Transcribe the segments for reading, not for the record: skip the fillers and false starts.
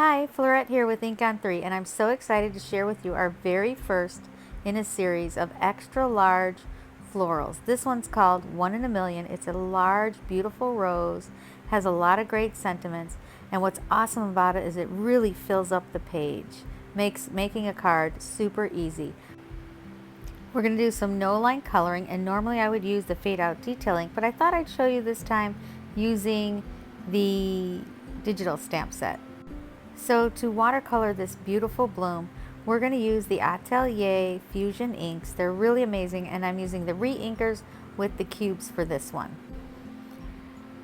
Hi, Fleurette here with Ink on 3, and I'm so excited to share with you our very first in a series of extra large florals. This one's called One in a Million. It's a large, beautiful rose, has a lot of great sentiments, and what's awesome about it is it really fills up the page, makes making a card super easy. We're going to do some no line coloring, and normally I would use the fade out detailing, but I thought I'd show you this time using the digital stamp set. So to watercolor this beautiful bloom, we're going to use the Atelier Fusion inks. They're really amazing, and I'm using the re-inkers with the cubes for this one.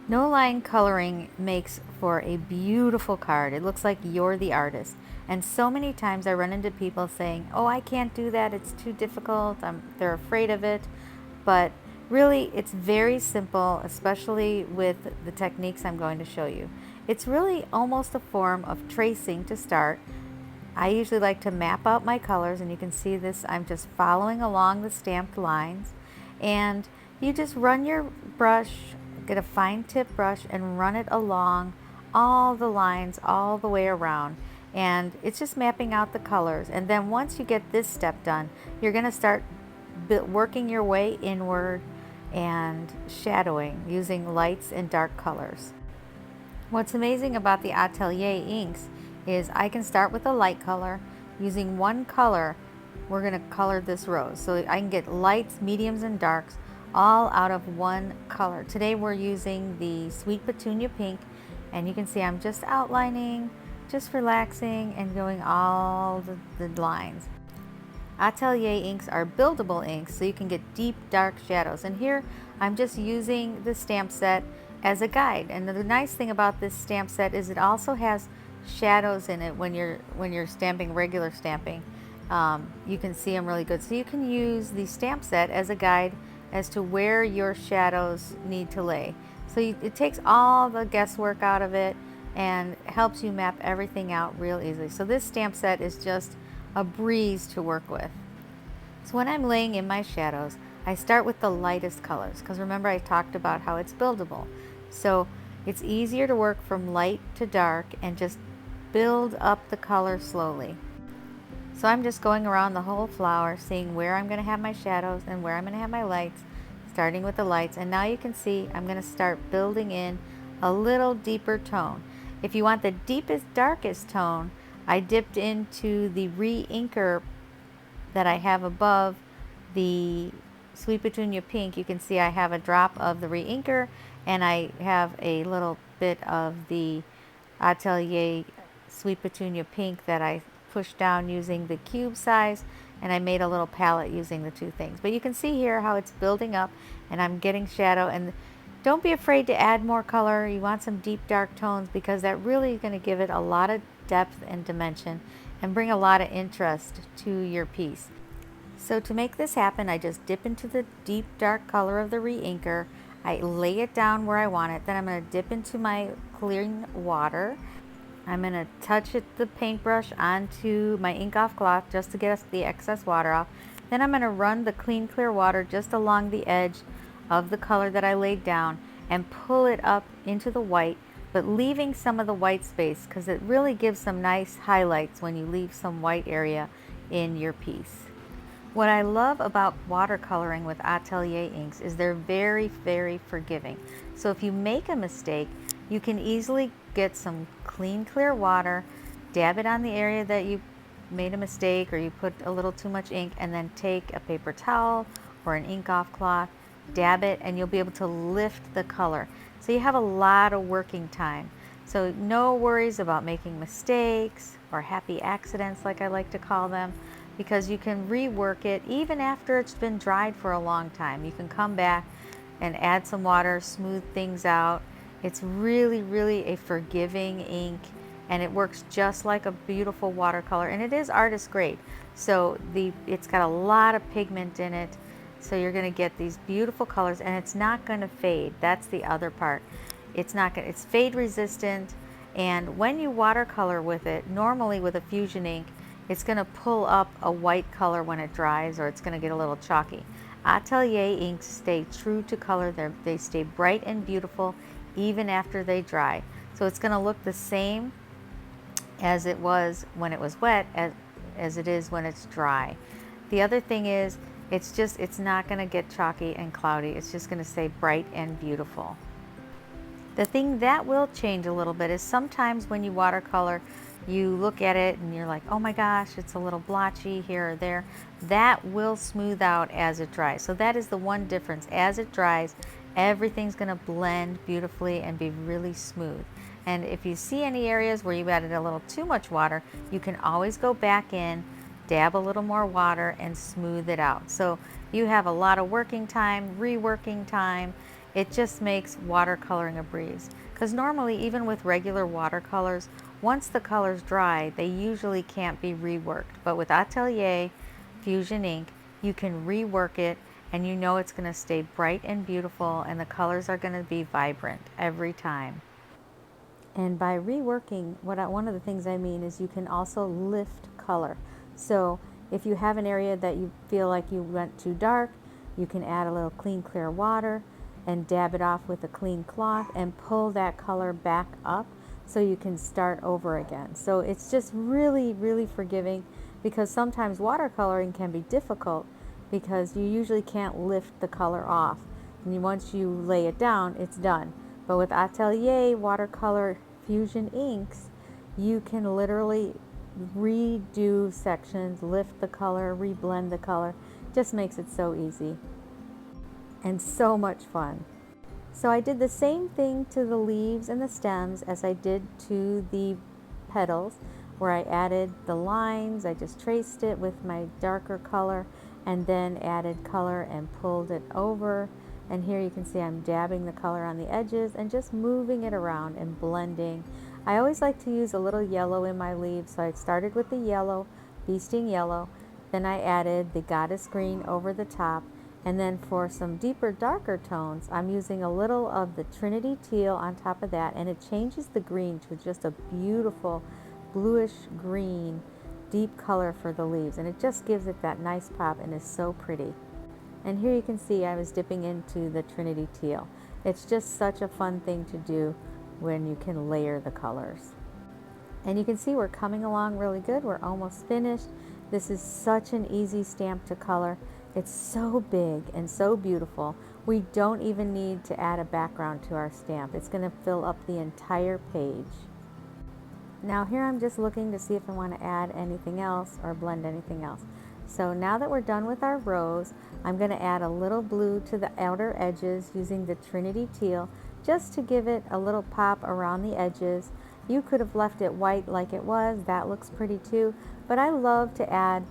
No line coloring makes for a beautiful card. It looks like you're the artist. And so many times I run into people saying, oh, I can't do that, it's too difficult, they're afraid of it. But really, it's very simple, especially with the techniques I'm going to show you. It's really almost a form of tracing to start. I usually like to map out my colors, and you can see this, I'm just following along the stamped lines. And you just run your brush, get a fine tip brush, and run it along all the lines all the way around. And it's just mapping out the colors. And then once you get this step done, you're going to start working your way inward and shadowing using lights and dark colors. What's amazing about the Atelier inks is I can start with a light color. Using one color, we're going to color this rose. So I can get lights, mediums, and darks all out of one color. Today we're using the Sweet Petunia Pink, and you can see I'm just outlining, just relaxing, and going all the lines. Atelier inks are buildable inks, so you can get deep, dark shadows. And here I'm just using the stamp set as a guide. And the nice thing about this stamp set is it also has shadows in it when you're stamping regular stamping. You can see them really good. So you can use the stamp set as a guide as to where your shadows need to lay. So it takes all the guesswork out of it and helps you map everything out real easily. So this stamp set is just a breeze to work with. So when I'm laying in my shadows, I start with the lightest colors, because remember I talked about how it's buildable. So it's easier to work from light to dark and just build up the color slowly. So I'm just going around the whole flower, seeing where I'm going to have my shadows and where I'm going to have my lights, starting with the lights. And now you can see I'm going to start building in a little deeper tone. If you want the deepest, darkest tone, I dipped into the re-inker that I have above the Sweet Petunia Pink. You can see I have a drop of the re-inker, and I have a little bit of the Atelier Sweet Petunia Pink that I pushed down using the cube size, and I made a little palette using the two things. But you can see here how it's building up, and I'm getting shadow. And don't be afraid to add more color. You want some deep dark tones, because that really is going to give it a lot of depth and dimension and bring a lot of interest to your piece. So to make this happen, I just dip into the deep dark color of the re-inker. I lay it down where I want it. Then I'm going to dip into my clean water. I'm going to touch the paintbrush onto my ink off cloth just to get the excess water off. Then I'm going to run the clean clear water just along the edge of the color that I laid down and pull it up into the white, but leaving some of the white space, because it really gives some nice highlights when you leave some white area in your piece. What I love about watercoloring with Atelier inks is they're very, very forgiving. So if you make a mistake, you can easily get some clean, clear water, dab it on the area that you made a mistake or you put a little too much ink, and then take a paper towel or an ink off cloth, dab it, and you'll be able to lift the color. So you have a lot of working time. So no worries about making mistakes or happy accidents, like I like to call them, because you can rework it even after it's been dried for a long time. You can come back and add some water, smooth things out. It's really, really a forgiving ink, and it works just like a beautiful watercolor, and it is artist grade. So it's got a lot of pigment in it. So you're going to get these beautiful colors, and it's not going to fade. That's the other part. It's fade resistant, and when you watercolor with it, normally with a fusion ink, it's going to pull up a white color when it dries, or it's going to get a little chalky. Atelier inks stay true to color. They stay bright and beautiful even after they dry. So it's going to look the same as it was when it was wet as it is when it's dry. The other thing is it's not going to get chalky and cloudy. It's just going to stay bright and beautiful. The thing that will change a little bit is sometimes when you watercolor, you look at it and you're like, oh my gosh, it's a little blotchy here or there. That will smooth out as it dries. So that is the one difference. As it dries, everything's going to blend beautifully and be really smooth. And if you see any areas where you added a little too much water, you can always go back in, dab a little more water, and smooth it out. So you have a lot of working time, reworking time. It just makes watercoloring a breeze. Because normally, even with regular watercolors, once the colors dry, they usually can't be reworked. But with Atelier Fusion ink, you can rework it and you know it's going to stay bright and beautiful and the colors are going to be vibrant every time. And by reworking, one of the things I mean is you can also lift color. So if you have an area that you feel like you went too dark, you can add a little clean, clear water and dab it off with a clean cloth and pull that color back up so you can start over again. So it's just really, really forgiving, because sometimes watercoloring can be difficult because you usually can't lift the color off. And once you lay it down, it's done. But with Atelier Watercolor Fusion inks, you can literally redo sections, lift the color, reblend the color. Just makes it so easy and so much fun. So I did the same thing to the leaves and the stems as I did to the petals, where I added the lines. I just traced it with my darker color and then added color and pulled it over. And here you can see I'm dabbing the color on the edges and just moving it around and blending. I always like to use a little yellow in my leaves, so I started with the yellow, Bee Sting yellow, then I added the Goddess green over the top, and then for some deeper, darker tones, I'm using a little of the Trinity teal on top of that, and it changes the green to just a beautiful bluish green, deep color for the leaves, and it just gives it that nice pop and is so pretty. And here you can see I was dipping into the Trinity teal. It's just such a fun thing to do when you can layer the colors. And you can see we're coming along really good. We're almost finished. This is such an easy stamp to color. It's so big and so beautiful. We don't even need to add a background to our stamp. It's going to fill up the entire page. Now here I'm just looking to see if I want to add anything else or blend anything else. So now that we're done with our rose, I'm going to add a little blue to the outer edges using the Trinity teal, just to give it a little pop around the edges. You could have left it white like it was. That looks pretty too. But I love to add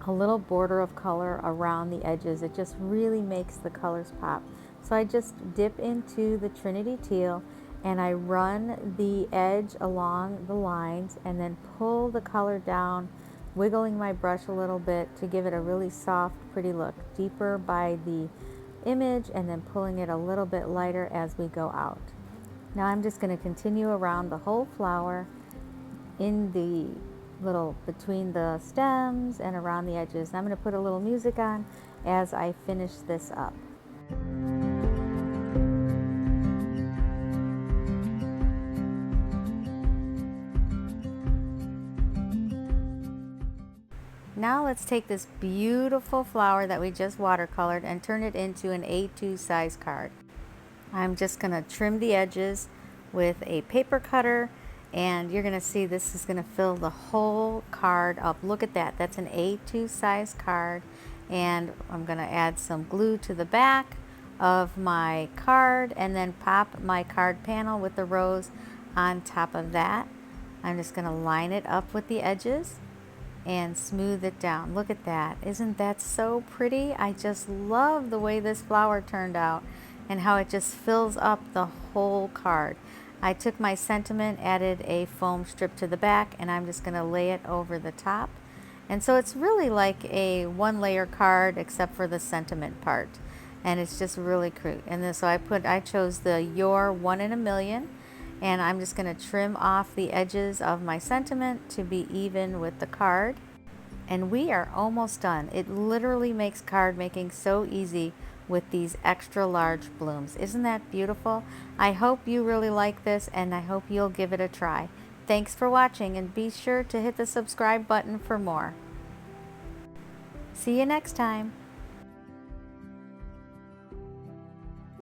a little border of color around the edges. It just really makes the colors pop. So I just dip into the Trinity teal and I run the edge along the lines and then pull the color down, wiggling my brush a little bit to give it a really soft, pretty look, deeper by the image, and then pulling it a little bit lighter as we go out. Now I'm just going to continue around the whole flower in the little between the stems and around the edges. And I'm going to put a little music on as I finish this up. Now let's take this beautiful flower that we just watercolored and turn it into an A2 size card. I'm just going to trim the edges with a paper cutter, and you're going to see this is going to fill the whole card up. Look at that. That's an A2 size card, and I'm going to add some glue to the back of my card and then pop my card panel with the rose on top of that. I'm just going to line it up with the edges and smooth it down. Look at that. Isn't that so pretty? I just love the way this flower turned out and how it just fills up the whole card. I took my sentiment, added a foam strip to the back, and I'm just going to lay it over the top. And so it's really like a one layer card except for the sentiment part. And it's just really cute. And then so I chose the Your 1 in a Million. And I'm just going to trim off the edges of my sentiment to be even with the card. And we are almost done. It literally makes card making so easy with these extra large blooms. Isn't that beautiful? I hope you really like this, and I hope you'll give it a try. Thanks for watching, and be sure to hit the subscribe button for more. See you next time.